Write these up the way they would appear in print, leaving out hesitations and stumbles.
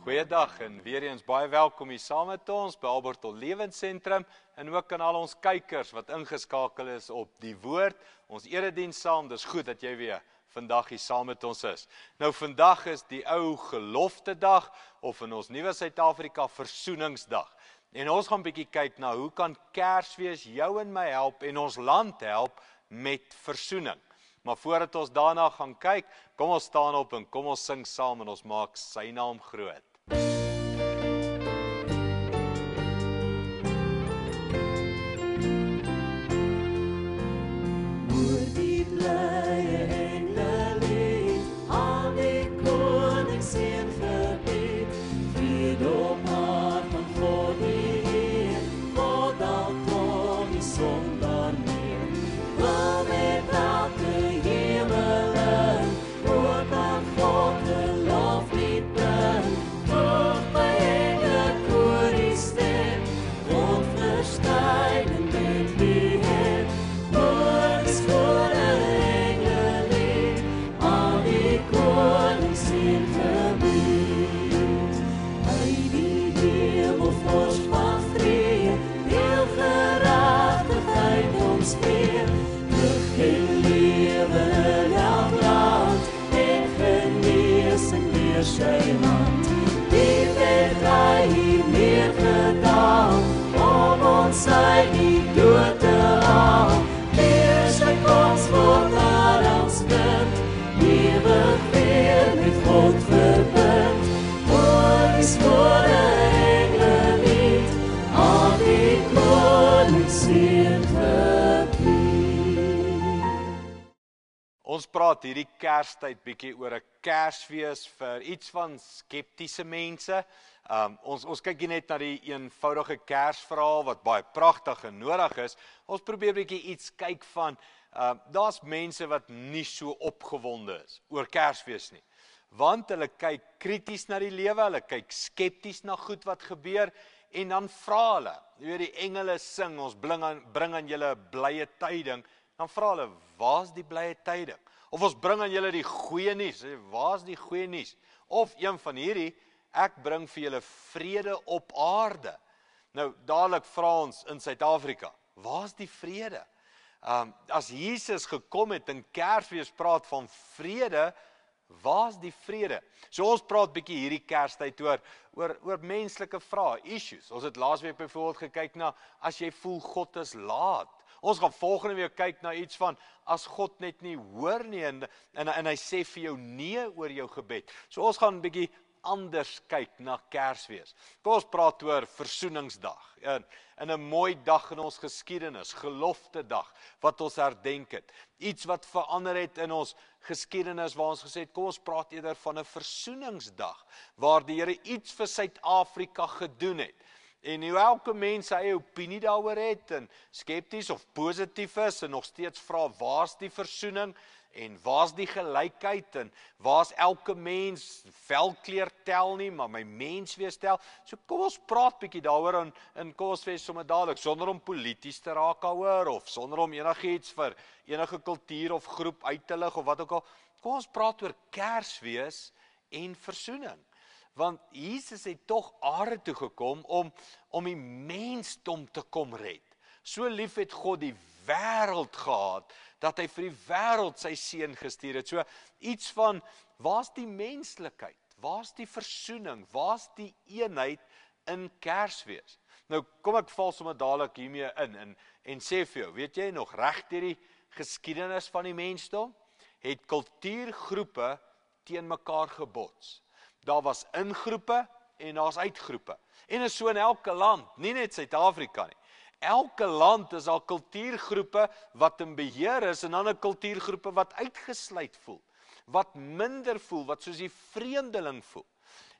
Goeiedag en weer eens baie welkom hier saam met ons by Alberton Lewensentrum en ook aan al ons kykers wat ingeskakel is op die woord. Ons erediens saam, dis goed dat jy weer vandag hier saam met ons is. Nou vandag is die ou gelofte dag of in ons nuwe Suid-Afrika versoeningsdag. En ons gaan 'n bietjie kyk na hoe kan Kersfees jou en my help en ons land help met versoening. Maar voordat ons daarna gaan kyk, kom ons staan op en kom ons sing saam en ons maak sy naam groot. Ons praat hierdie Kerstyd bietjie oor 'n Kersfees vir iets van skeptiese mense. Ons kyk hier net na die eenvoudige Kersverhaal wat baie pragtig en nodig is. Ons probeer bietjie iets kyk van daar's mense wat nie so opgewonde is oor Kersfees nie. Want hulle kyk krities na die lewe, hulle kyk skepties na goed wat gebeur en dan vra hulle. Jy weet die engele sing, ons bring aan julle blye tyding. Dan vra hulle, waar's die blye tyding? Of ons bring aan julle die goeie nuus, waar's die goeie nuus? Of een van hierdie, ek bring vir julle vrede op aarde. Nou, dadelik vra ons in Suid-Afrika, waar's die vrede? As Jesus gekom het en Kersfees praat van vrede, waar's die vrede? So ons praat bietjie hierdie Kerstyd oor menslike vrae, issues. Ons het laasweek byvoorbeeld gekyk na, as jy voel God is laat. Ons gaan volgende week kyk na iets van, as God net nie hoor nie, en hy sê vir jou nee oor jou gebed. So ons gaan 'n bietjie anders kyk na Kersfees. Kom ons praat oor versoeningsdag, en 'n mooi dag in ons geskiedenis, gelofte dag, wat ons herdenk het. Iets wat verander het in ons geskiedenis, waar ons gesê het, kom ons praat eerder van 'n versoeningsdag, waar die Here iets vir Suid-Afrika gedoen het. En hoe elke mens sy opinie daaroor het, en skepties of positief is, en nog steeds vra, waar's die versoening, en waar's die gelykheid, en waar's elke mens, velkleur tel nie, maar my menswees tel. So kom ons praat bietjie daaroor, en kom ons wees sommer dadelik, sonder om polities te raak daaroor, of sonder om enigiets vir enige kultuur of groep uit te lig, of wat ook al. Kom ons praat oor Kersfees en versoening. Want Jesus het tog aarde toe gekom om die mensdom te kom red. So lief het God die wêreld gehad, dat hy vir die wêreld sy seun gestuur het. So iets van, waar's die menslikheid? Waar's die versoening? Waar's die eenheid in Kersfees? Nou kom ek val sommer dadelik hiermee in en sê vir jou, weet jy nog, reg deur die geskiedenis van die mensdom, het kultuurgroepe teen mekaar gebots. Daar was ingroepe en daar's uitgroepe. En is so in elke land, nie net Suid-Afrika nie. Elke land is al kultuurgroepe wat in beheer is en dan 'n kultuurgroepe wat uitgesluit voel, wat minder voel, wat soos die vreemdeling voel.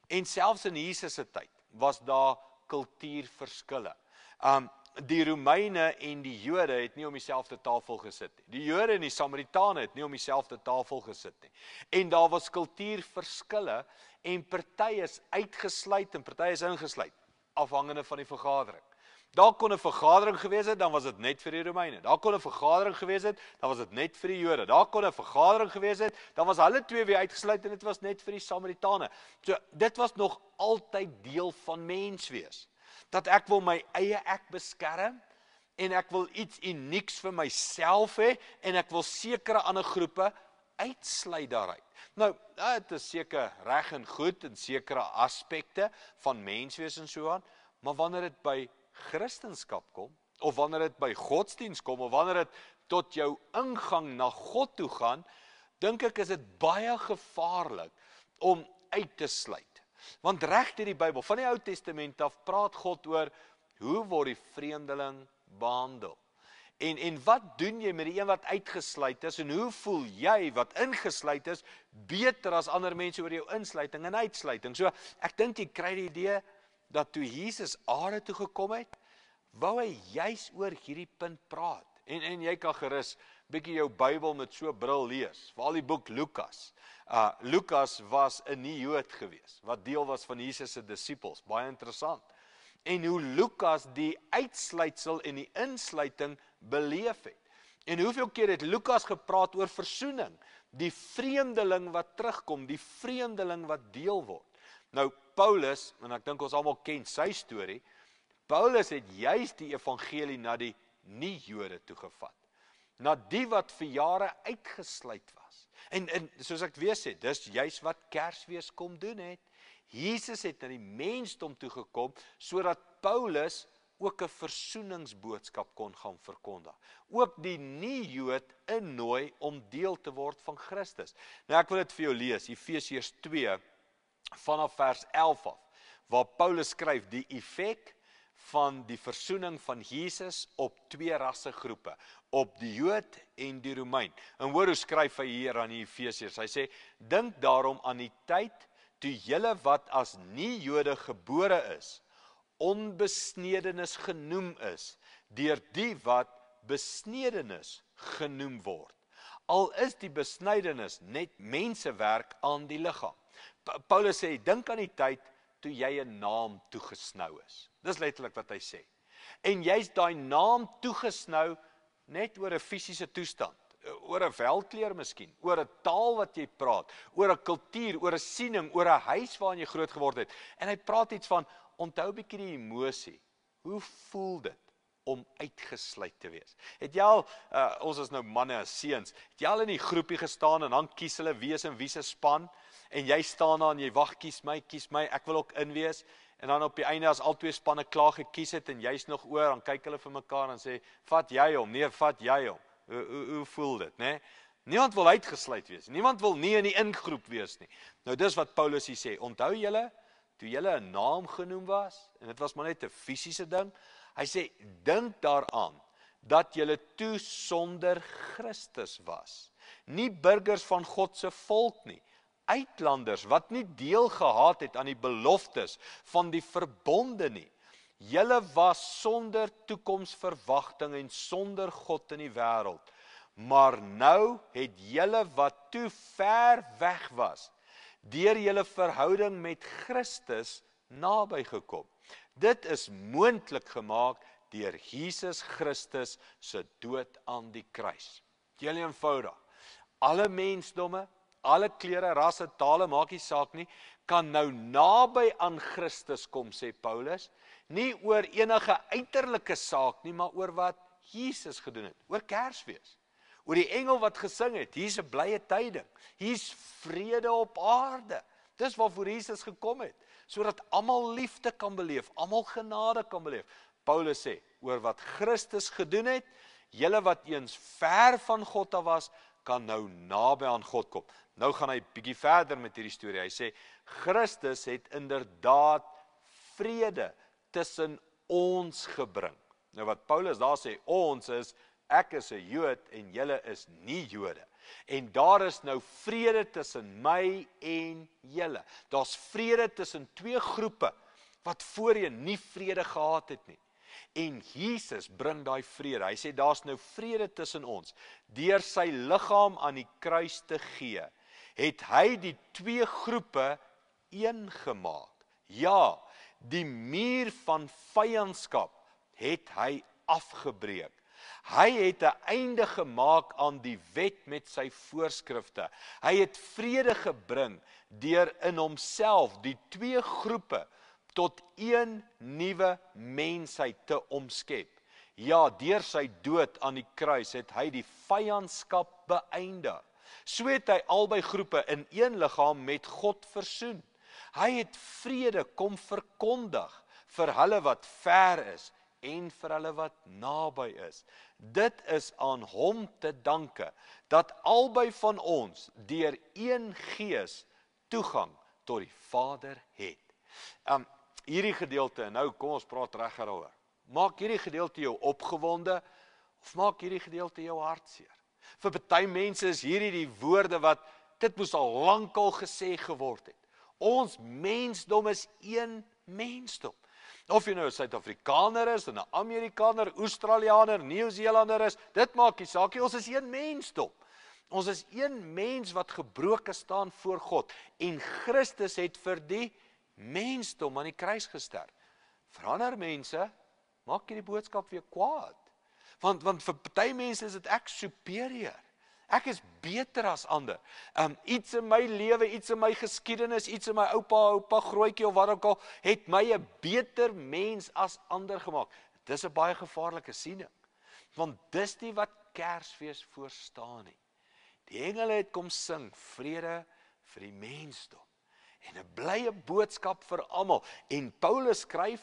En selfs in Jesus se tyd was daar kultuurverskille. Die Romeine en die Jode het nie om dieselfde tafel gesit nie. Die Jode en die Samaritane het nie om dieselfde tafel gesit nie. En daar was kultuurverskille en party is uitgesluit en party is ingesluit, afhangende van die vergadering. Daar kon 'n vergadering gewees het, dan was dit net vir die Romeine. Daar kon 'n vergadering gewees het, dan was dit net vir die Jode. Daar kon 'n vergadering gewees het, dan was hulle twee weer uitgesluit en dit was net vir die Samaritane. So dit was nog altyd deel van mens wees. Dat ek wil my eie ek beskerm en ek wil iets unieks vir myself hê en ek wil sekere ander groepe uitsluit daaruit. Nou, dit is seker reg en goed in sekere aspekte van menswees en so aan, maar wanneer dit by Christendom kom, of wanneer dit by godsdienst kom, of wanneer dit tot jou ingang na God toe gaan, dink ek is dit baie gevaarlik om uit te sluit. Want reg deur die Bybel, van die Ou Testament af, praat God oor hoe word die vreemdeling behandel. En wat doen jy met die een wat uitgesluit is, en hoe voel jy wat ingesluit is, beter as ander mense oor jou insluiting en uitsluiting. So, ek dink jy kry die idee, dat toe Jesus aarde toe gekom het, wou hy juis oor hierdie punt praat. En jy kan gerus bietjie jou Bybel met so 'n bril lees, veral die boek Lukas. Lukas was 'n nie-Jood gewees, wat deel was van Jesus se disippels, baie interessant. En hoe Lukas die uitsluitsel en die insluiting beleef het. En hoeveel keer het Lukas gepraat oor versoening, die vreemdeling wat terugkom, die vreemdeling wat deel word. Nou Paulus, en ek dink ons almal ken sy storie, Paulus het juist die evangelie na die nie-Jode toegevat. Na die wat vir jare uitgesluit was. En soos ek weer sê, dis juist wat Kersfees kom doen het. Jesus het na die mensdom toegekom, sodat Paulus ook 'n versoeningsboodskap kon gaan verkondig. Ook die nie-Jood innooi om deel te word van Christus. Nou ek wil dit vir jou lees, Efesiërs 2, vanaf vers 11 af, waar Paulus skryf die effek van die versoening van Jesus op twee rassegroepe, op die Jood en die Romein. En hoor hoe skryf hy hier aan die Efesiërs, hy sê, dink daarom aan die tyd, toe julle wat as nie-Jode gebore is, onbesnedenis genoem is, deur die wat besnedenis genoem word. Al is die besnydenis net mensewerk aan die liggaam. Paulus sê, dink aan die tyd toe jy 'n naam toegesnou is. Dis letterlik wat hy sê. En jy's daai naam toegesnou net oor 'n fisiese toestand, oor 'n velkleur miskien, oor 'n taal wat jy praat, oor 'n kultuur, oor 'n siening, oor 'n huis waarin jy groot geword het. En hy praat iets van, onthou bietjie die emosie. Hoe voel dit om uitgesluit te wees? Het jy al, ons is nou manne as seuns, het jy al in die groepie gestaan en dan kies hulle wie is in wie se span, en jy staan daar en jy wag, kies my, ek wil ook in wees, en dan op die einde as al twee spanne klaar gekies het en jy's nog oor, dan kyk hulle vir mekaar en sê, vat jy hom, nee, vat jy hom. Hoe voel dit, né? Niemand wil uitgesluit wees, niemand wil nie in die ingroep wees nie. Nou dis wat Paulus hier sê, onthou julle, toe julle 'n naam genoem was, en dit was maar net 'n fisiese ding, hy sê, dink daaraan, dat julle toe sonder Christus was, nie burgers van God se volk nie, uitlanders, wat nie deel gehad het aan die beloftes van die verbonde nie. Julle was sonder toekomsverwagting en sonder God in die wêreld. Maar nou het julle wat toe ver weg was, deur julle verhouding met Christus naby gekom. Dit is moontlik gemaak deur Jesus Christus se dood aan die kruis. Heel eenvoudig. Alle mensdomme, alle kleure, rasse, tale, maak nie saak nie, kan nou naby aan Christus kom, sê Paulus, nie oor enige uiterlike saak nie, maar oor wat Jesus gedoen het, oor Kersfees, oor die engel wat gesing het, hier's 'n blye tyding, hier's vrede op aarde, dis waarvoor Jesus gekom het, sodat almal liefde kan beleef, almal genade kan beleef. Paulus sê, oor wat Christus gedoen het, julle wat eens ver van God af was, kan nou naby aan God kom. Nou gaan hy bietjie verder met hierdie storie. Hy sê, Christus het inderdaad vrede tussen ons gebring. Nou wat Paulus daar sê, ons is, ek is 'n Jood en julle is nie Jode. En daar is nou vrede tussen my en julle. Daar's vrede tussen twee groepe wat voorheen nie vrede gehad het nie. En Jesus bring daai vrede. Hy sê daar's nou vrede tussen ons. Deur sy liggaam aan die kruis te gee, het hy die twee groepe een gemaak. Ja, die muur van vyandskap het hy afgebreek. Hy het 'n einde gemaak aan die wet met sy voorskrifte. Hy het vrede gebring deur in homself die twee groepe tot een nuwe mensheid te omskep. Ja, deur sy dood aan die kruis het hy die vyandskap beëindig. So het hy albei groepe in een liggaam met God versoen. Hy het vrede kom verkondig vir hulle wat ver is en vir hulle wat naby is. Dit is aan hom te danke dat albei van ons deur een gees toegang tot die Vader het. Hierdie gedeelte, nou kom ons praat reg daaroor. Maak hierdie gedeelte jou opgewonde of maak hierdie gedeelte jou hartseer? Vir party mense is hierdie die woorde wat dit moes al lankal gesê geword het. Ons mensdom is een mensdom. Of jy nou 'n Suid-Afrikaner is, 'n Amerikaner, Australianer, Nieu-Zeelander is, dit maak nie saak nie, ons is een mensdom. Ons is een mens wat gebroken staan voor God. En Christus het vir die mensdom aan die kruis gesterf. Vir ander mense, maak jy die boodskap weer kwaad. Want vir party mense is dit ek superior. Ek is beter as ander. Iets in my lewe, iets in my geskiedenis, iets in my oupa, grootjie of wat ook al, het my 'n beter mens as ander gemaak. Dis 'n baie gevaarlike siening. Want dis nie wat Kersfees voorstaan nie. Die engele het kom sing, vrede vir die mensdom. En 'n blye boodskap vir almal. En Paulus skryf,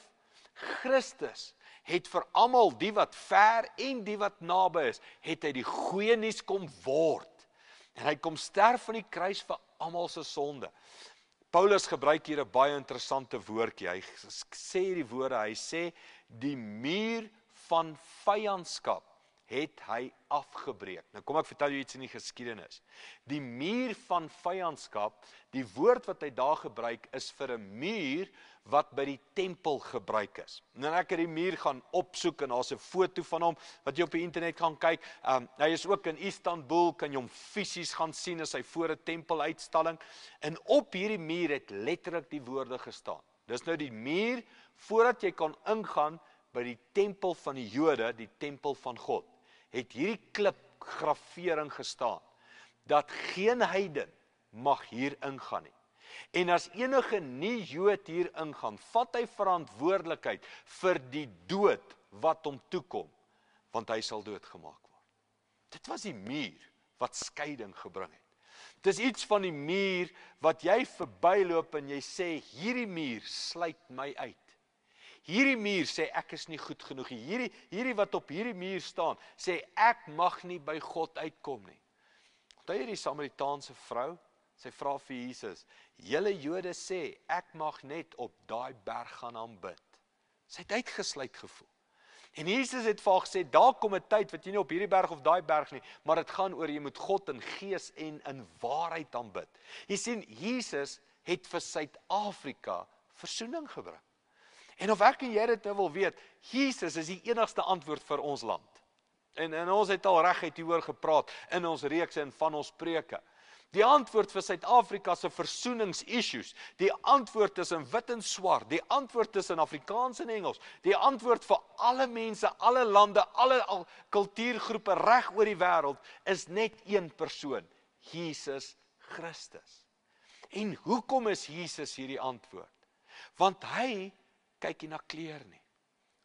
Christus het vir almal, die wat ver en die wat naby is, het hy die goeie nuus kom word. En hy kom sterf aan die kruis vir almal se sonde. Paulus gebruik hier 'n baie interessante woordjie. Hy sê hierdie woorde, hy sê, die muur van vyandskap het hy afgebreek. Nou kom ek vertel jou iets in die geskiedenis. Die muur van vyandskap, die woord wat hy daar gebruik, is vir 'n muur wat by die tempel gebruik is. En ek het die muur gaan opsoek en daar's 'n foto van hom wat jy op die internet kan kyk. Hy is ook in Istanbul, kan jy hom fisies gaan sien as hy voor 'n tempeluitstalling. En op hierdie muur het letterlik die woorde gestaan. Dis nou die muur voordat jy kan ingaan by die tempel van die Jode, die tempel van God. Het hierdie klipgravering gestaan, dat geen heiden mag hier ingaan nie. En as enige nie-Jood hier ingaan, vat hy verantwoordelikheid vir die dood wat hom toekom, want hy sal doodgemaak word. Dit was die muur wat skeiding gebring het. Dit is iets van die muur wat jy verbyloop en jy sê, hierdie muur sluit my uit. Hierdie muur sê ek is nie goed genoeg nie. Hierdie wat op hierdie muur staan, sê ek mag nie by God uitkom nie. Onthou jy die Samaritaanse vrou? Sy vra vir Jesus, julle Jode sê, ek mag net op daai berg gaan aanbid. Sy het uitgesluit gevoel. En Jesus het vir haar gesê, daar kom 'n tyd wat jy nie op hierdie berg of daai berg nie, maar dit gaan oor jy moet God in gees en in waarheid aanbid. Jy sien, Jesus het vir Suid-Afrika versoening gebring. En of ek en jy dit nou wil weet, Jesus is die enigste antwoord vir ons land. En ons het al reguit hieroor gepraat in ons reekse en van ons preke. Die antwoord vir Suid-Afrika se versoeningsissues, die antwoord is in wit en swart, die antwoord is in Afrikaans en Engels, die antwoord vir alle mense, alle lande, alle kultuurgroepe reg oor die wêreld, is net een persoon, Jesus Christus. En hoekom is Jesus hierdie antwoord? Want hy kyk nie na kleur nie.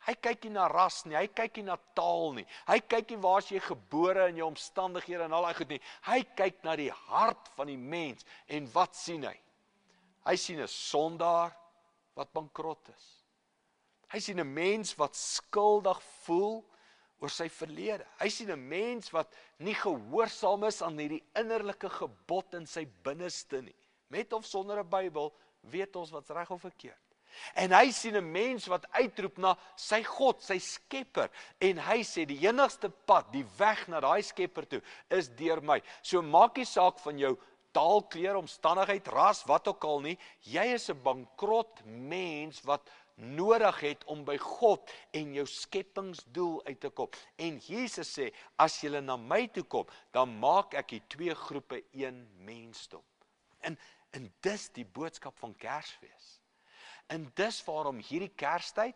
Hy kyk nie na ras nie, hy kyk nie na taal nie. Hy kyk nie waar jy gebore in jou omstandighede en al daai goed nie. Hy kyk na die hart van die mens en wat sien hy? Hy sien 'n sondaar wat bankrot is. Hy sien 'n mens wat skuldig voel oor sy verlede. Hy sien 'n mens wat nie gehoorsaam is aan hierdie innerlike gebod in sy binneste nie. Met of sonder 'n Bybel weet ons wat's reg of verkeerd. En hy sien 'n mens wat uitroep na sy God, sy skepper. En hy sê die enigste pad, die weg na daai skepper toe, is deur my. So maak nie saak van jou taal, kleur, omstandigheid, ras, wat ook al nie. Jy is 'n bankrot mens wat nodig het om by God en jou skepingsdoel uit te kom. En Jesus sê, as julle na my toe kom, dan maak ek die twee groepe een mensdom. En dis die boodskap van Kersfees. En dis waarom hierdie Kerstyd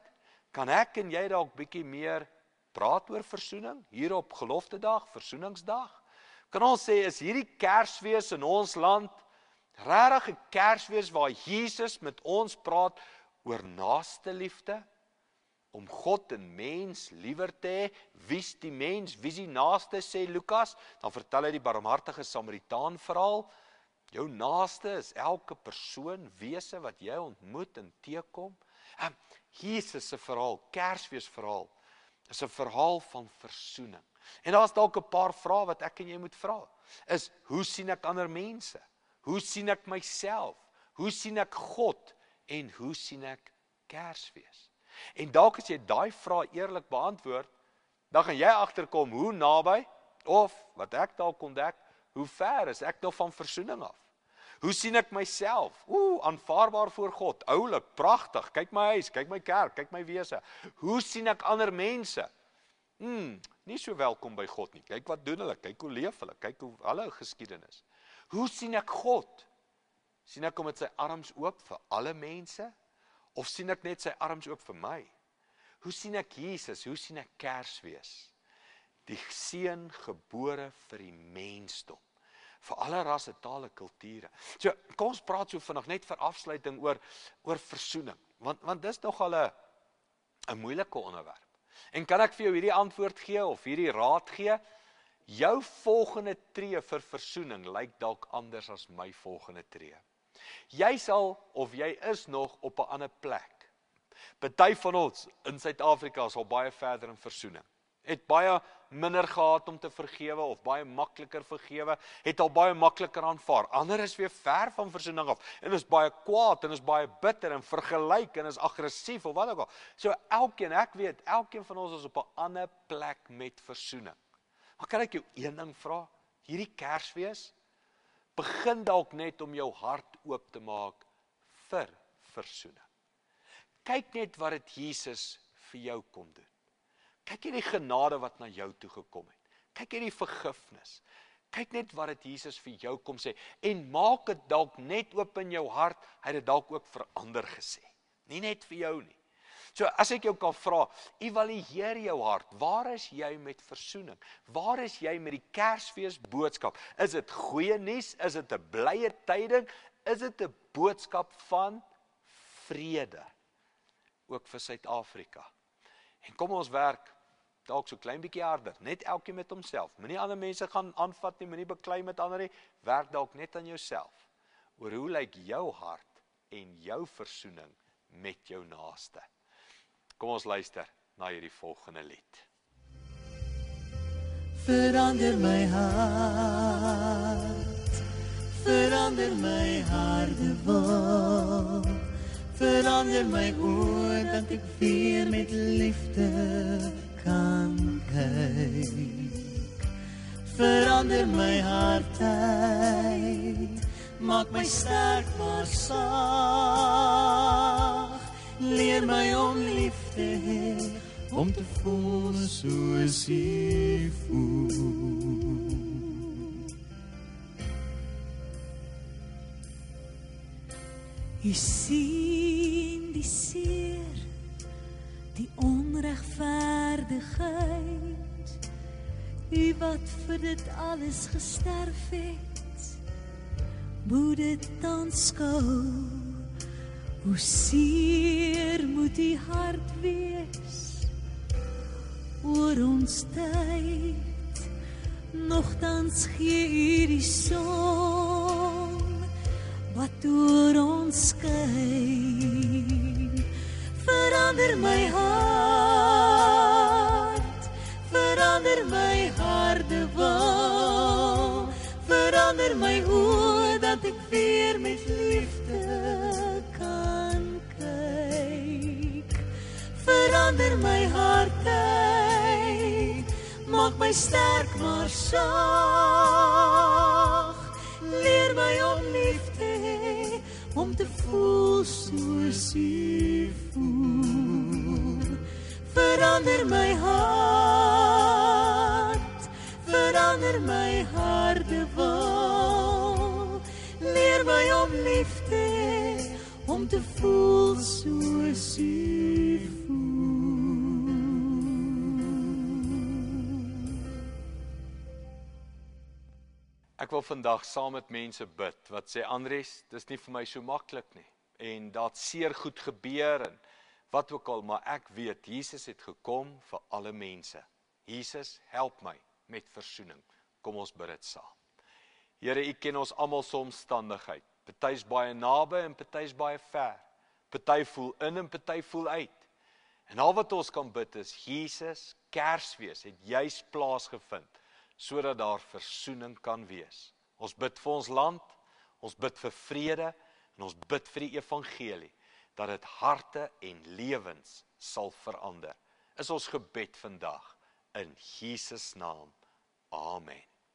kan ek en jy dalk bietjie meer praat oor versoening, hier op Geloftedag, Versoeningsdag? Kan ons sê, is hierdie Kersfees in ons land regtig 'n Kersfees waar Jesus met ons praat oor naaste liefde? Om God en mens liewer te hê, wie's die mens, wie's die naaste, sê Lukas, dan vertel hy die barmhartige Samaritaan verhaal. Jou naaste is elke persoon, wese wat jy ontmoet en teekom. Jesus se verhaal, Kersfees verhaal, is 'n verhaal van versoening. En daar's dalk 'n paar vrae wat ek en jy moet vra. Is, hoe sien ek ander mense? Hoe sien ek myself? Hoe sien ek God? En hoe sien ek Kersfees? En dalk as jy daai vrae eerlik beantwoord, dan gaan jy agterkom hoe naby, of wat ek dalk ontdek, hoe ver is ek nog van versoening af? Hoe sien ek myself? Aanvaarbaar voor God, oulik, pragtig, kyk my huis, kyk my kerk, kyk my wese. Hoe sien ek ander mense? Nie so welkom by God nie. Kyk wat doen hulle, kyk hoe leef hulle, kyk hoe hulle geskiedenis. Hoe sien ek God? Sien ek hom met sy arms oop vir alle mense? Of sien ek net sy arms oop vir my? Hoe sien ek Jesus? Hoe sien ek Kersfees? Die seun gebore vir die mensdom. Vir alle rasse, tale, kulture. So, kom ons praat so vinnig net vir afsluiting oor versoening. Want dis nogal 'n moeilike onderwerp. En kan ek vir jou hierdie antwoord gee of hierdie raad gee? Jou volgende tree vir versoening lyk dalk anders as my volgende tree. Jy sal, of jy is nog op 'n ander plek. Party van ons in Suid-Afrika is al baie verder in versoening. Het baie minder gehad om te vergewe, of baie makliker vergewe, het al baie makliker aanvaar. Ander is weer ver van versoening af, en is baie kwaad, en is baie bitter, en vergelyk, en is aggressief, of wat ook al. So elkeen, ek weet, elkeen van ons is op 'n ander plek met versoening. Maar kan ek jou een ding vra? Hierdie Kersfees, begin dalk net om jou hart oop te maak vir versoening. Kyk net wat het Jesus vir jou kom doen. Kyk hierdie genade wat na jou toe gekom het. Kyk hierdie vergifnis. Kyk net wat het Jesus vir jou kom sê. En maak dit dalk net oop in jou hart. Hy het dit dalk ook vir ander gesê. Nie net vir jou nie. So as ek jou kan vra, evalueer jou hart. Waar is jy met versoening? Waar is jy met die Kersfees boodskap? Is dit goeie nuus? Is dit 'n blye tyding? Is dit 'n boodskap van vrede? Ook vir Suid-Afrika. En kom ons werk dalk so klein bietjie harder, net elkeen met homself. Moenie ander mense gaan aanvat nie, moenie beklei met ander nie. Werk dalk net aan jouself. Oor hoe lyk jou hart en jou versoening met jou naaste? Kom ons luister na hierdie volgende lied. Verander my hart, verander my harde wil, verander my oor dat ek weer met liefde kan kyk. Verander my hartheid, maak my sterk maar sag. Leer my om lief te hê, om te voel soos U voel. U sien die seer, die onregverdigheid, U wat vir dit alles gesterf het, moet dit aanskou. Hoe seer moet U hart wees oor ons tyd, nogtans gee U die son wat oor ons skyn. Verander my hart, verander my harde wil, verander my oor dat ek weer met liefde kan kyk. Verander my hartheid, maak my sterk maar sag. Leer my om lief te hê, om te voel soos U voel. Verander my hart, verander my harde wil. Leer my om lief te hê, om te voel soos U voel. Ek wil vandag saam met mense bid wat sê, Andries, dis nie vir my so maklik nie. En dat seer goed gebeur en wat ook al, maar ek weet, Jesus het gekom vir alle mense. Jesus, help my met versoening. Kom ons bid dit saam. Here, U ken ons almal se omstandigheid. Party is baie naby en party is baie ver. Party voel in en party voel uit. En al wat ons kan bid is, Jesus, Kersfees het juis plaasgevind, sodat daar versoening kan wees. Ons bid vir ons land, ons bid vir vrede, en ons bid vir die evangelie, dat dit harte en lewens sal verander. Is ons gebed vandag, in Jesus naam. Amen.